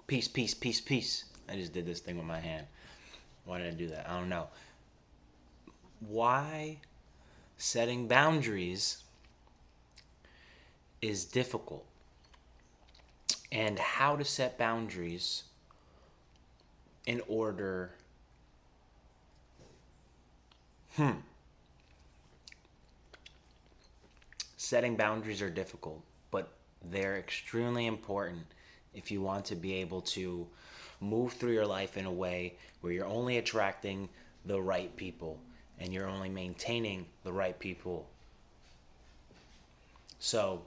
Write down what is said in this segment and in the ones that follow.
Peace, peace, peace, peace. I just did this thing with my hand. Why did I do that? I don't know. Why setting boundaries is difficult, and how to set boundaries in order. Setting boundaries are difficult, but they're extremely important if you want to be able to move through your life in a way where you're only attracting the right people and you're only maintaining the right people. So,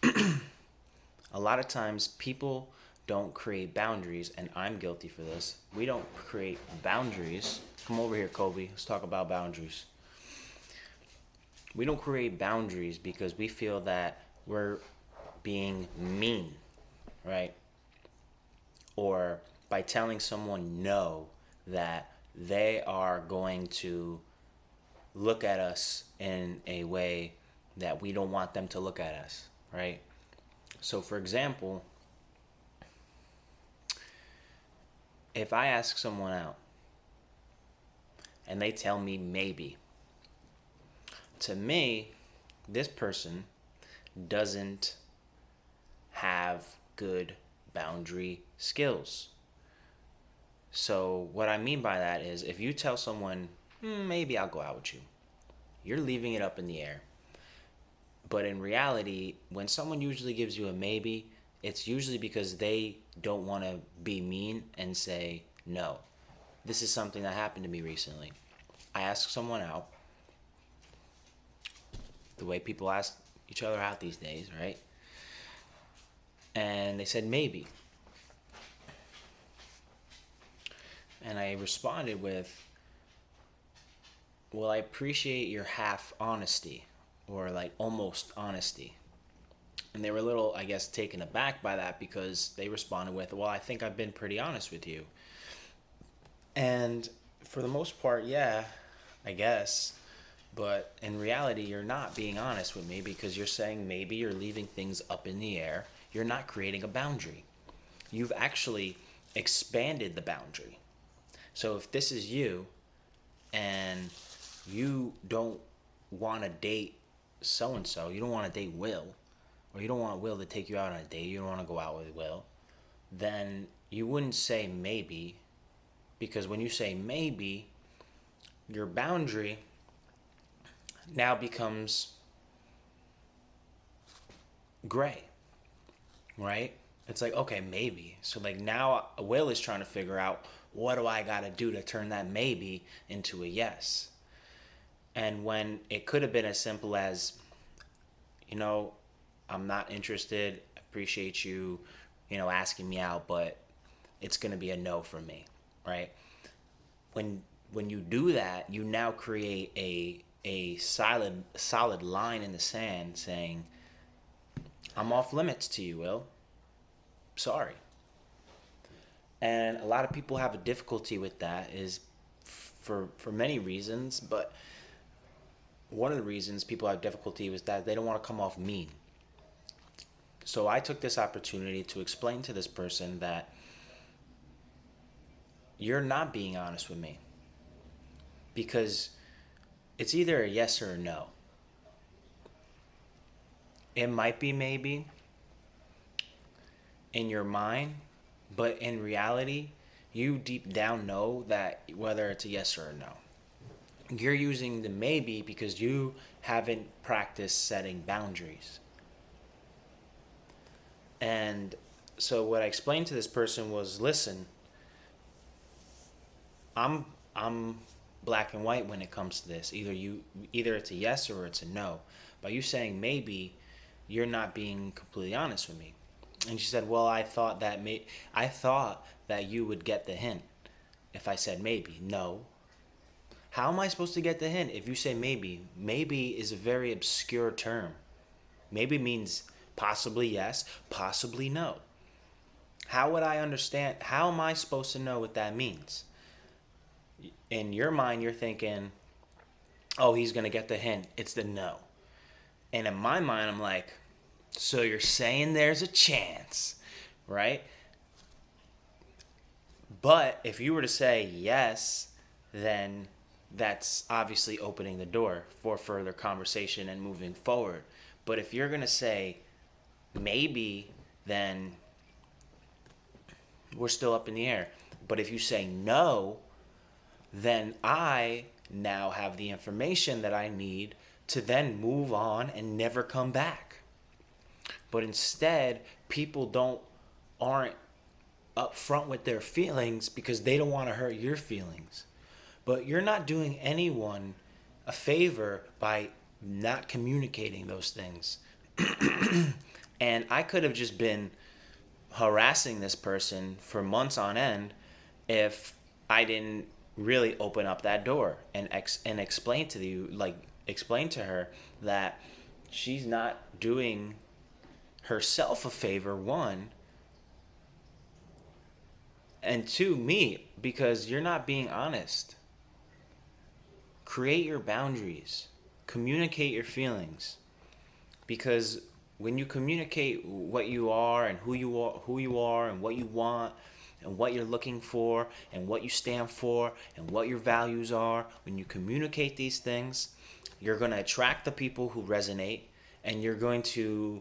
a lot of times people don't create boundaries, and I'm guilty for this. We don't create boundaries. Come over here, Kobe. Let's talk about boundaries. We don't create boundaries because we feel that we're being mean, right? Or by telling someone no, that they are going to look at us in a way that we don't want them to look at us, right? So, for example, if I ask someone out and they tell me maybe, to me, this person doesn't have good boundary skills. So, what I mean by that is if you tell someone, maybe I'll go out with you, you're leaving it up in the air. But in reality, when someone usually gives you a maybe, it's usually because they don't want to be mean and say no. This is something that happened to me recently. I asked someone out, the way people ask each other out these days, right? And they said maybe. And I responded with, well, I appreciate your half honesty, or like almost honesty. And they were a little, I guess, taken aback by that because they responded with, well, I think I've been pretty honest with you. And for the most part, yeah, I guess. But in reality, you're not being honest with me because you're saying maybe you're leaving things up in the air. You're not creating a boundary. You've actually expanded the boundary. So if this is you and you don't want to date so and so, you don't want to date Will, or you don't want Will to take you out on a date, you don't want to go out with Will, then you wouldn't say maybe, because when you say maybe, your boundary now becomes gray, right? It's like, okay, maybe. So like now Will is trying to figure out, what do I got to do to turn that maybe into a yes? And when it could have been as simple as, I'm not interested, appreciate you, asking me out, but it's going to be a no for me, right? When you do that, you now create a solid line in the sand saying, I'm off limits to you, Will. Sorry. And a lot of people have a difficulty with that is for many reasons, but one of the reasons people have difficulty was that they don't want to come off mean. So I took this opportunity to explain to this person that you're not being honest with me, because it's either a yes or a no. It might be maybe in your mind, but in reality, you deep down know that whether it's a yes or a no. You're using the maybe because you haven't practiced setting boundaries. And so what I explained to this person was, listen, I'm black and white when it comes to this. Either it's a yes or it's a no. By you saying maybe, you're not being completely honest with me. And she said, well, I thought that you would get the hint if I said maybe. No. How am I supposed to get the hint if you say maybe? Maybe is a very obscure term. Maybe means possibly yes, possibly no. How would I understand? How am I supposed to know what that means? In your mind, you're thinking, oh, he's going to get the hint. It's the no. And in my mind, I'm like, so you're saying there's a chance right? But if you were to say yes, then that's obviously opening the door for further conversation and moving forward. But if you're going to say maybe, then we're still up in the air. But if you say no, then I now have the information that I need to then move on and never come back. But instead, people aren't upfront with their feelings because they don't want to hurt your feelings. But you're not doing anyone a favor by not communicating those things. And I could have just been harassing this person for months on end if I didn't really open up that door and explain to you, like, explain to her that she's not doing herself a favor, one, and two, me, because you're not being honest. Create your boundaries. Communicate your feelings. Because when you communicate what you are and who you are and what you want and what you're looking for and what you stand for and what your values are, when you communicate these things, you're going to attract the people who resonate, and you're going to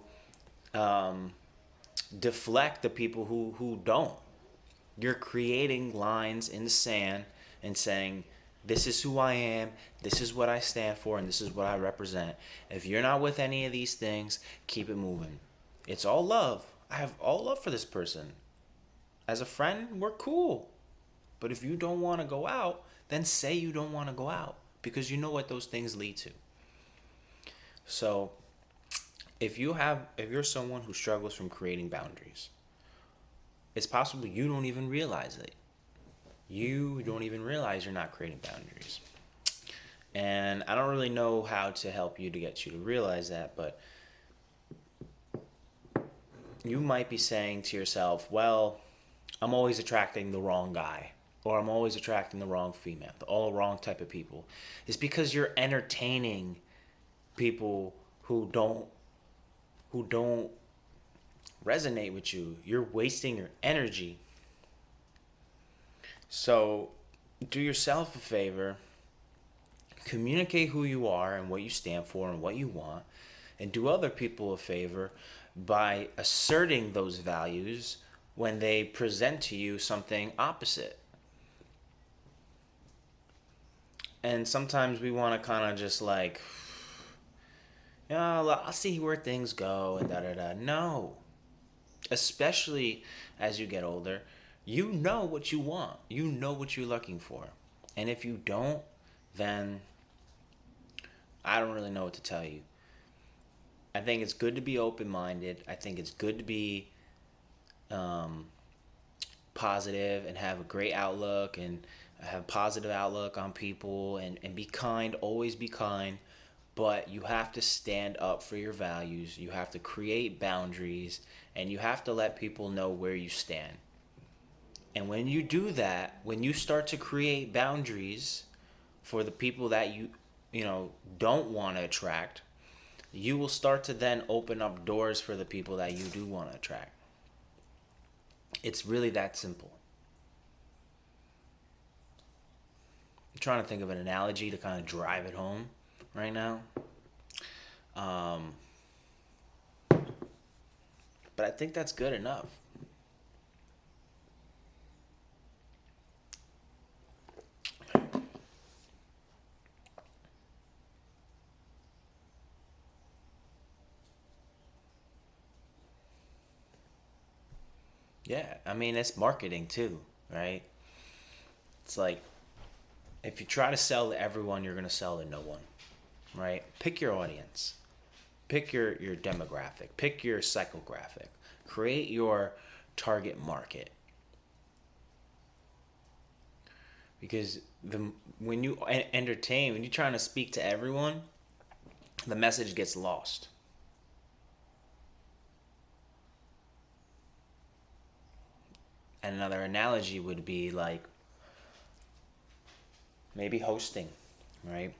deflect the people who don't. You're creating lines in the sand and saying, this is who I am, this is what I stand for, and this is what I represent. If you're not with any of these things, keep it moving. It's all love. I have all love for this person. As a friend, we're cool. But if you don't want to go out, then say you don't want to go out, because you know what those things lead to. So, if you're someone who struggles from creating boundaries, it's possible you don't even realize it. You don't even realize you're not creating boundaries. And I don't really know how to help you to get you to realize that, but you might be saying to yourself, well, I'm always attracting the wrong guy, or I'm always attracting the wrong female, all the wrong type of people. It's because you're entertaining people who don't resonate with you. You're wasting your energy. So do yourself a favor, communicate who you are and what you stand for and what you want, and do other people a favor by asserting those values when they present to you something opposite. And sometimes we want to kind of just like, I'll see where things go and da-da-da. No. Especially as you get older, you know what you want. You know what you're looking for. And if you don't, then I don't really know what to tell you. I think it's good to be open-minded. I think it's good to be positive and have a great outlook and have a positive outlook on people and be kind. Always be kind. But you have to stand up for your values. You have to create boundaries, and you have to let people know where you stand. And when you do that, when you start to create boundaries for the people that you don't want to attract, you will start to then open up doors for the people that you do want to attract. It's really that simple. I'm trying to think of an analogy to kind of drive it home right now. But I think that's good enough. Yeah, I mean, it's marketing too, right? It's like, if you try to sell to everyone, you're going to sell to no one, right? Pick your audience. Pick your demographic. Pick your psychographic. Create your target market. Because when you entertain, when you're trying to speak to everyone, the message gets lost. And another analogy would be like maybe hosting, right?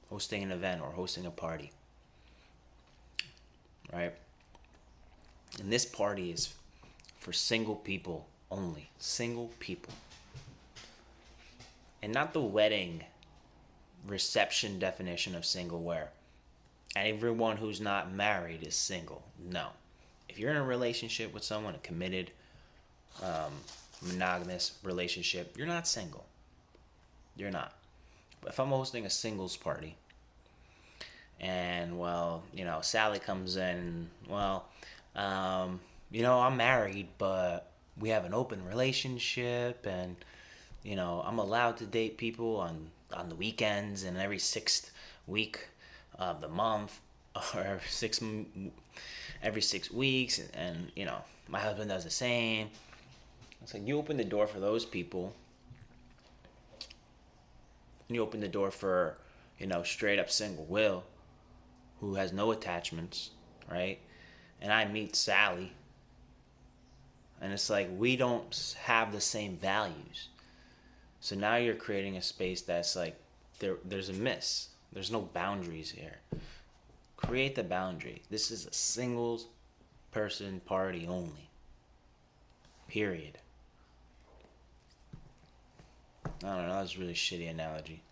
Hosting an event or hosting a party, right? And this party is for single people only. Single people. And not the wedding reception definition of single where everyone who's not married is single. No. If you're in a relationship with someone, a committed, monogamous relationship, you're not single. You're not. But if I'm hosting a singles party, and well, Sally comes in, well, I'm married, but we have an open relationship, and I'm allowed to date people on the weekends and every sixth week of the month, or every 6 weeks, and my husband does the same. It's like you open the door for those people, and you open the door for straight up single Will, who has no attachments, right? And I meet Sally, and it's like we don't have the same values. So now you're creating a space that's like there's a miss. There's no boundaries here. Create the boundary. This is a singles person party only. Period. I don't know, that's a really shitty analogy.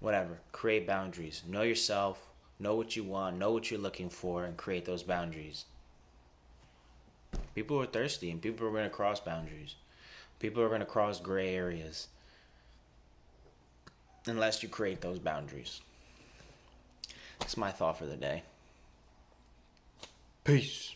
Whatever. Create boundaries. Know yourself. Know what you want. Know what you're looking for, and create those boundaries. People are thirsty, and people are going to cross boundaries. People are going to cross gray areas unless you create those boundaries. That's my thought for the day. Peace.